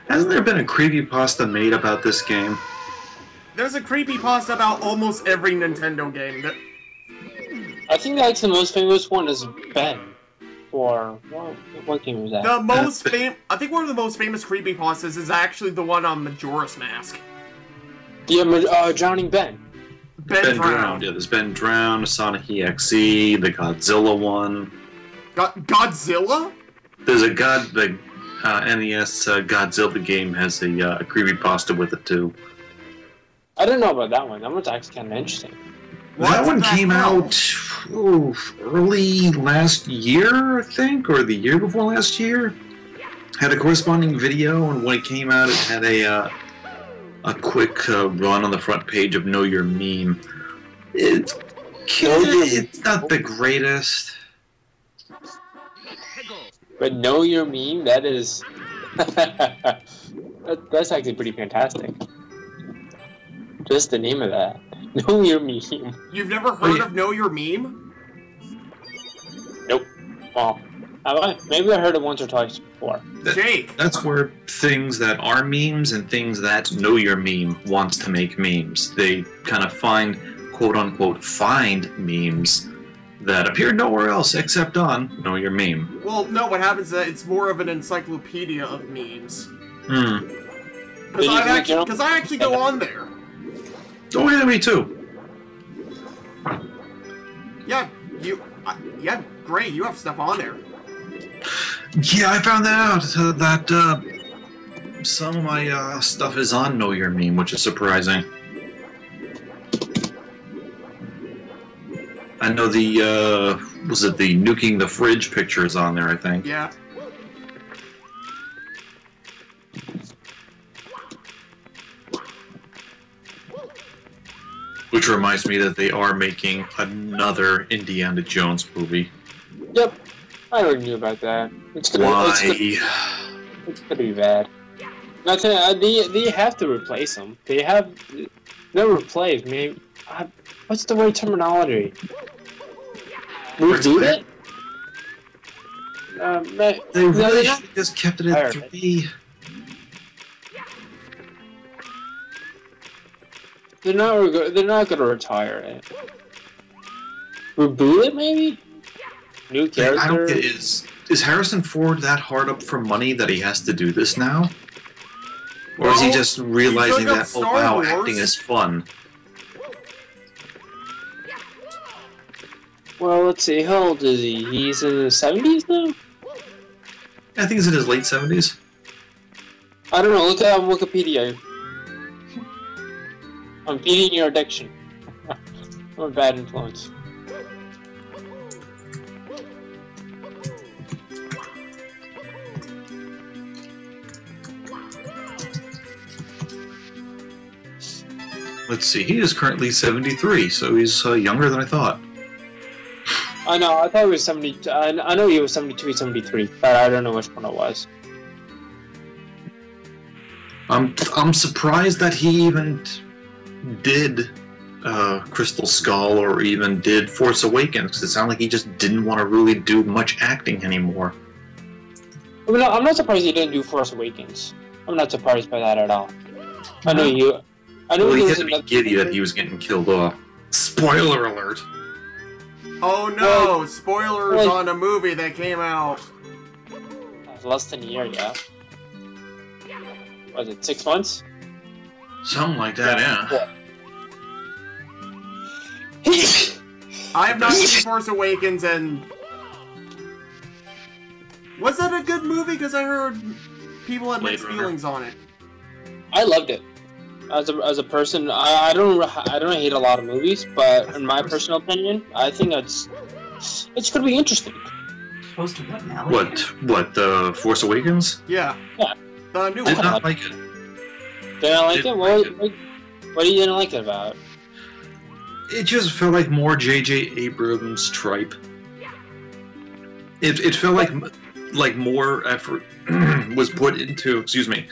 Hasn't there been a creepypasta made about this game? There's a creepypasta about almost every Nintendo game. I think like the most famous one is Ben. Or what game was that? The most I think one of the most famous creepypastas is actually the one on Majora's Mask. The Drowning Ben. Ben Drowned. Yeah, there's Ben Drowned, Sonic EXE, the Godzilla one. Godzilla? There's the NES Godzilla game has a creepypasta with it too. I don't know about that one. That one's actually kind of interesting. That one came out early last year, I think, or the year before last year. Had a corresponding video, and when it came out, it had a quick run on the front page of Know Your Meme. It's not the greatest. But Know Your Meme, that is... that's actually pretty fantastic. Just the name of that. Know Your Meme. You've never heard of Know Your Meme? Nope. Well, have I? Maybe I heard it once or twice before. Jake! That's where things that are memes and things that Know Your Meme wants to make memes. They kind of find, quote-unquote, find memes that appear nowhere else except on Know Your Meme. Well, no, what happens is that it's more of an encyclopedia of memes. Because I actually go on there. Oh yeah, me too. Yeah, yeah, great, you have stuff on there. Yeah, I found that out, that some of my stuff is on Know Your Meme, which is surprising. I know the, was it the nuking the fridge picture is on there, I think. Yeah. Which reminds me that they are making another Indiana Jones movie. Yep, I already knew about that. It's gonna be bad. Nothing. They have to replace them. They're replaced. Maybe what's the right terminology? Reboot it? They really should have just kept it at 3. They're not gonna retire it. Reboot it, maybe? New character? I don't get is Harrison Ford that hard up for money that he has to do this now? Or is he just realizing that, oh wow, acting is fun? Well, let's see, how old is he? He's in the 70s now? I think he's in his late 70s. I don't know, look at Wikipedia. I'm feeding your addiction. I'm a bad influence. Let's see, he is currently 73, so he's younger than I thought. I know, I thought he was 70. I know he was 72, 73, but I don't know which one it was. I'm surprised that he even did Crystal Skull or even did Force Awakens, because it sounded like he just didn't want to really do much acting anymore. I mean, I'm not surprised he didn't do Force Awakens. I'm not surprised by that at all. I know you. I know he had to be giddy that he was getting killed off. Spoiler alert! Oh no! Spoilers on a movie that came out less than a year, yeah. Was it 6 months? Something like that, yeah. I have not seen Force Awakens, and was that a good movie? Because I heard people had mixed feelings on it. I loved it. As a person, I don't hate a lot of movies, but in my personal opinion, I think it's gonna be interesting. Supposed to what now? What? Force Awakens? Yeah. Yeah. The new Did one. not like it. Did I like it? What you didn't like it about? It just felt like more J.J. Abrams tripe. It felt like more effort was put into. Excuse me.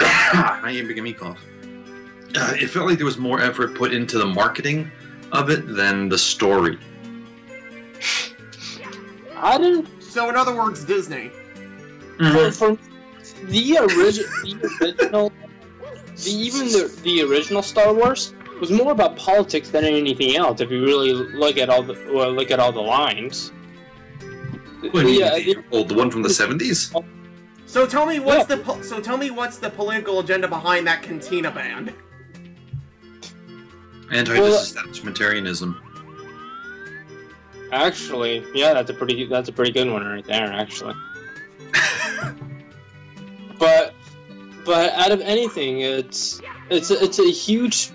I ain't making me cough. It felt like there was more effort put into the marketing of it than the story. I didn't. So in other words, Disney. Mm-hmm. the original, the original Star Wars was more about politics than anything else. If you really look at all the lines. The one from the 70s? So tell me what's the political agenda behind that Cantina band? Anti-disestablishmentarianism. Actually, yeah, that's a pretty good one right there, actually. but out of anything, it's a huge.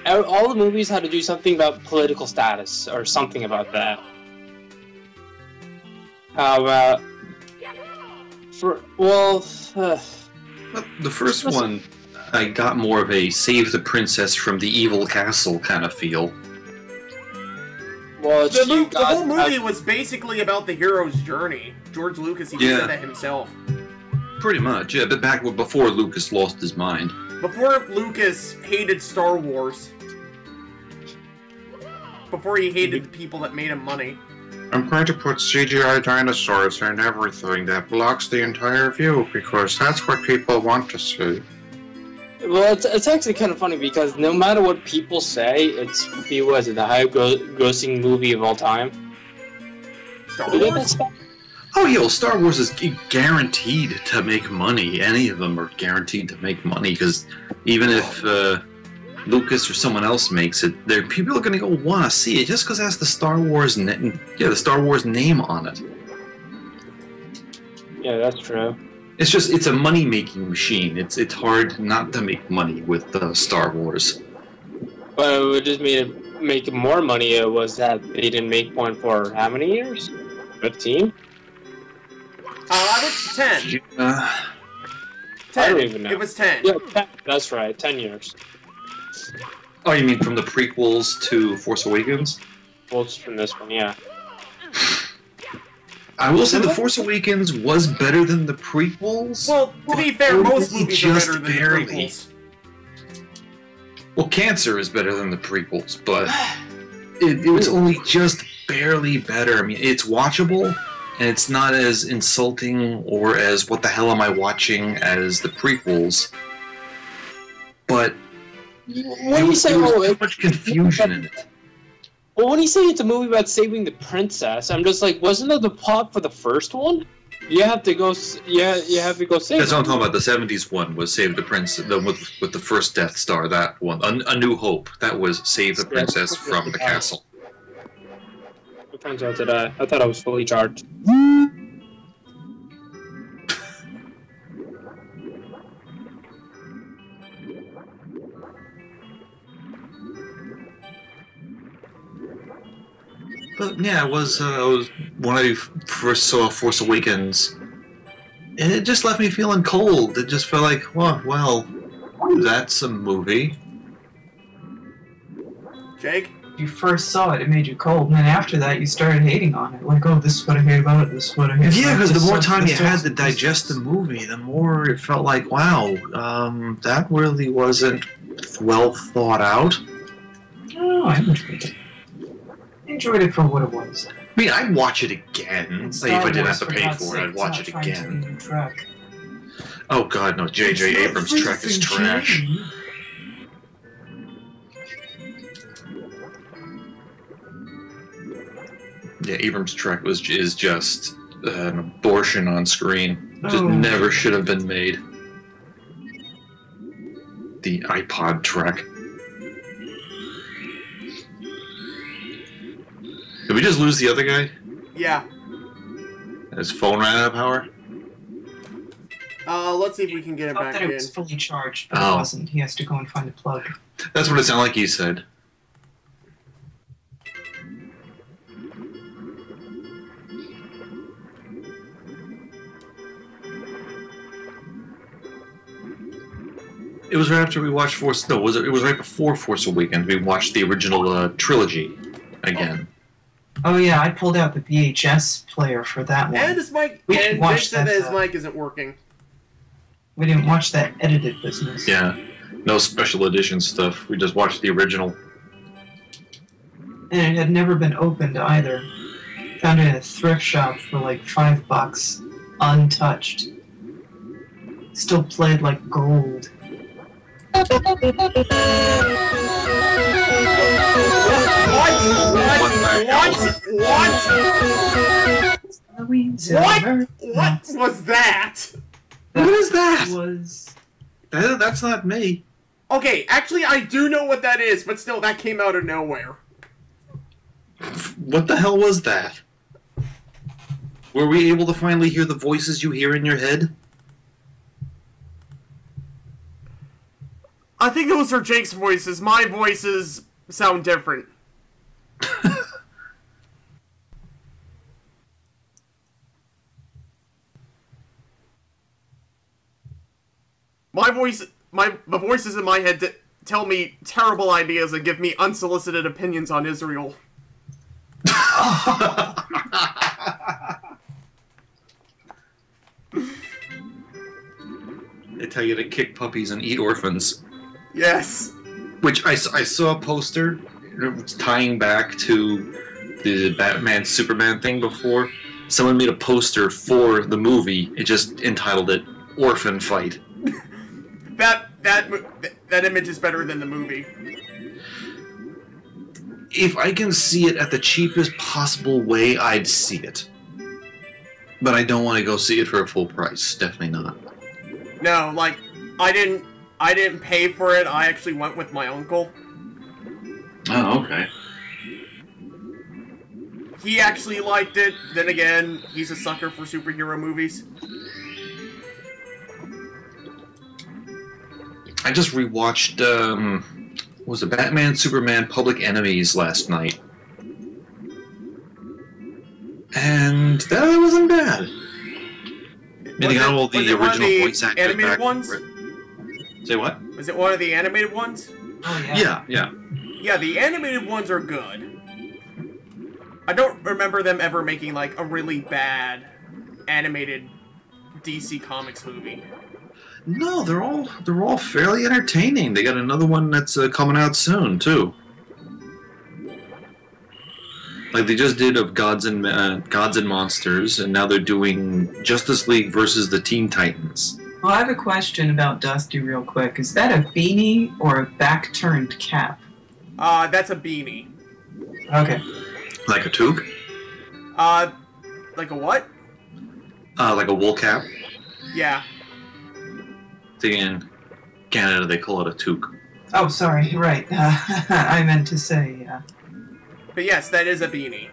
All the movies had to do something about political status or something about that. How about the first one, I got more of a save the princess from the evil castle kind of feel. Well, the whole movie was basically about the hero's journey. George Lucas even said that himself. Pretty much, yeah. But before Lucas lost his mind. Before Lucas hated Star Wars. Before he hated the people that made him money. I'm going to put CGI dinosaurs and everything that blocks the entire view because that's what people want to see. Well, it's actually kind of funny because no matter what people say, the high-grossing movie of all time. Star Wars? Oh, yeah, well, Star Wars is guaranteed to make money. Any of them are guaranteed to make money because even if Lucas or someone else makes it, people are going to go want to see it just because it has the Star Wars name on it. Yeah, that's true. It's a money-making machine. It's hard not to make money with Star Wars. But what just made it make more money was that they didn't make one for how many years? 15? I think 10. 10. I don't even know. It was 10. Yeah, 10. That's right. 10 years. Oh, you mean from the prequels to Force Awakens? Well, it's from this one, yeah. I will say The Force Awakens was better than the prequels. Well, to be fair, most movies are better than the prequels. Well, Cancer is better than the prequels, but it was only just barely better. I mean, it's watchable, and it's not as insulting or as what the hell am I watching as the prequels. But there was too much confusion in it. Well, when you say it's a movie about saving the princess, I'm just like, wasn't that the plot for the first one? You have to go save. That's what I'm talking about. The '70s one was Save the Princess, with the first Death Star. That one, A New Hope. That was Save the Princess from the castle. It turns out that I thought I was fully charged. But yeah, it was when I first saw Force Awakens, and it just left me feeling cold. It just felt like, well, that's a movie. Jake? You first saw it, it made you cold, and then after that, you started hating on it. Like, oh, this is what I hate about it, this is what I hate about it. Yeah, because the more time you had to digest the movie, the more it felt like, wow, that really wasn't well thought out. Oh, I enjoyed it. I enjoyed it for what it was. I mean, I'd watch it again. Say if I didn't have to pay for it, I'd watch it again. Oh god, no, J.J. Abrams' Trek is trash. Yeah, Abrams' Trek is just an abortion on screen. Just never should have been made. The iPod Trek. Did we just lose the other guy? Yeah. His phone ran out of power? Let's see if we can get it back in. It was fully charged, but it wasn't. He has to go and find a plug. That's what it sounded like he said. It was right after we watched Force... No, it was right before Force Awakens. We watched the original trilogy again. Oh yeah, I pulled out the VHS player for that one. And his mic... And Vic said that his mic isn't working. We didn't watch that edited business. Yeah. No special edition stuff. We just watched the original. And it had never been opened either. Found it at a thrift shop for like $5, untouched. still played like gold. What? What was that? What is that? Was... That's not me. Okay, actually, I do know what that is, but still, that came out of nowhere. What the hell was that? Were we able to finally hear the voices you hear in your head? I think those are Jake's voices. My voices sound different. The voices in my head tell me terrible ideas and give me unsolicited opinions on Israel. They tell you to kick puppies and eat orphans. Yes. Which I saw a poster tying back to the Batman-Superman thing before. Someone made a poster for the movie. It just entitled it "Orphan Fight." That image is better than the movie. If I can see it at the cheapest possible way, I'd see it. But I don't want to go see it for a full price. Definitely not. No, like, I didn't pay for it. I actually went with my uncle. Oh, okay. He actually liked it. Then again, he's a sucker for superhero movies. I just rewatched, was it Batman, Superman, Public Enemies last night. And that wasn't bad. And they got all the original voice actors animated back. Ones? Say what? Was it one of the animated ones? Oh, yeah. Yeah. Yeah, the animated ones are good. I don't remember them ever making, like, a really bad animated DC Comics movie. No, they're all fairly entertaining. They got another one that's coming out soon too. Like they just did of Gods and Monsters, and now they're doing Justice League versus the Teen Titans. Well, I have a question about Dusty real quick. Is that a beanie or a back-turned cap? That's a beanie. Like Okay. a toque? Like a what? Like a wool cap. Yeah. In Canada, they call it a toque. Oh, sorry. Right. I meant to say, But yes, that is a beanie.